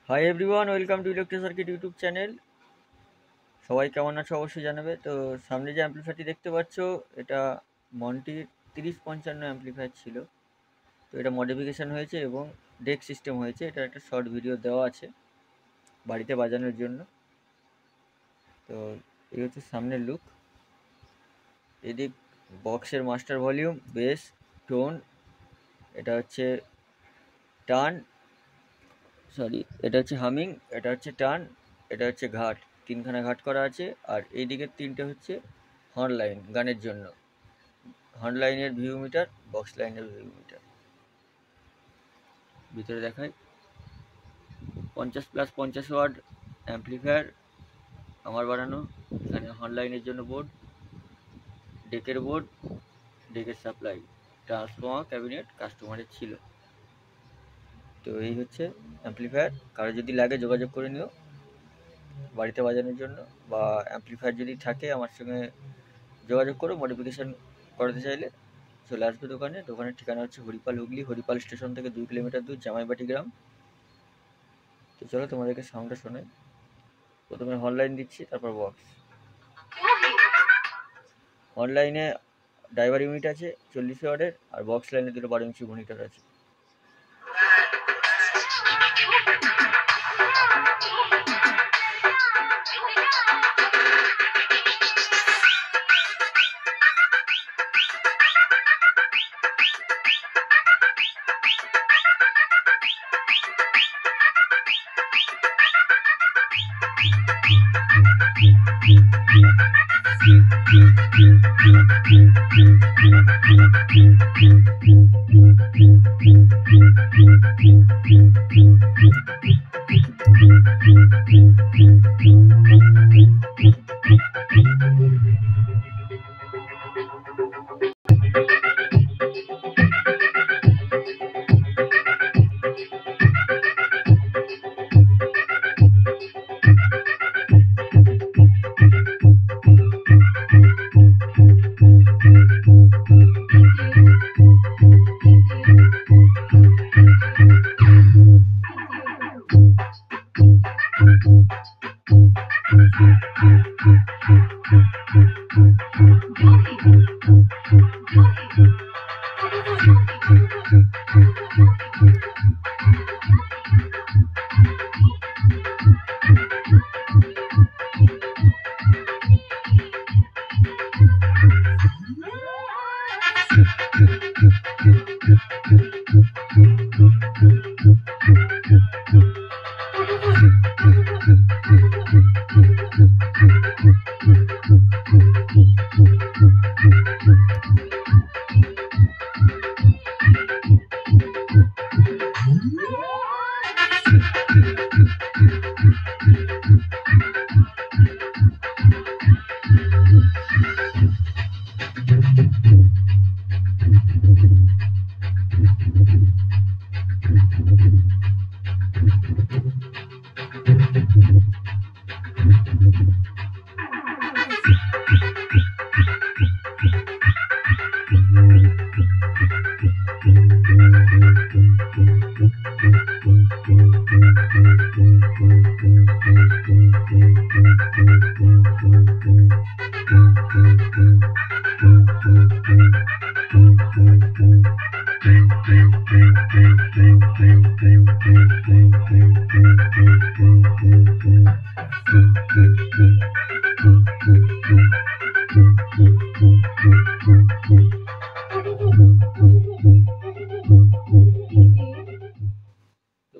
Hi everyone, welcome to electric circuit YouTube channel. সবাই কেমন আছো অবশ্যই জানাবে। তো সামনে যে অ্যাম্পলিফায়ারটি দেখতে পাচ্ছ, এটা মন্টির 3055 অ্যাম্পলিফায়ার ছিল। তো এটা মডিফিকেশান হয়েছে এবং ডেক সিস্টেম হয়েছে। এটা একটা শর্ট ভিডিও দেওয়া আছে বাড়িতে বাজানোর জন্য। তো এই হচ্ছে সামনের লুক। এদিক বক্সের মাস্টার ভলিউম, বেস, টোন, এটা হচ্ছে টার্ন, এটা হচ্ছে হামিং, এটা হচ্ছে টার্ন, এটা হচ্ছে ঘাট, তিনখানা ঘাট করা আছে। আর এই দিকের তিনটে হচ্ছে হর্ন লাইন, গানের জন্য হর্ন লাইনের ভিউ মিটার, বক্স লাইনের ভিউ মিটার। ভিতরে দেখায় 50+50 ওয়াট অ্যাম্পলিফায়ার আমার বানানো। এখানে হর্ন লাইনের জন্য বোর্ড, ডেকের বোর্ড, ডেকের সাপ্লাই, ট্রান্সফর্মার ক্যাবিনেট কাস্টমারের ছিল। তো এই হচ্ছে অ্যাম্পলিফায়ার। কারো যদি লাগে যোগাযোগ করে নিও বাড়িতে বাজানোর জন্য, বা অ্যাম্পলিফায়ার যদি থাকে আমার সঙ্গে যোগাযোগ করো। মডিফিকেশান করাতে চাইলে চলে আসবে দোকানে। দোকানের ঠিকানা হচ্ছে হরিপাল, হুগলি। হরিপাল স্টেশন থেকে 2 কিলোমিটার দূর, জামাইবাটি গ্রাম। তো চলো তোমাদেরকে সাউন্ডটা শোনাই। প্রথমে হর্ন দিচ্ছি, তারপর বক্স। হর্ন লাইনে ড্রাইভার ইউনিট আছে 40 ওয়াটের, আর বক্স লাইনে দুটো 12 ইঞ্চি মনিটর আছে।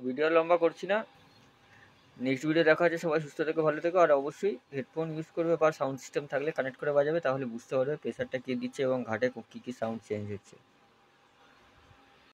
ভিডিও লম্বা করছি না, নেক্সট ভিডিও দেখা হচ্ছে। সবাই সুস্থ থেকো, ভালো থেকো। আর অবশ্যই হেডফোন ইউজ করবে বা সাউন্ড সিস্টেম থাকলে কানেক্ট করে বাজাবে, তাহলে বুঝতে পারবে প্রেসারটা কী দিচ্ছে এবং ঘাটে কী কী সাউন্ড চেঞ্জ হচ্ছে।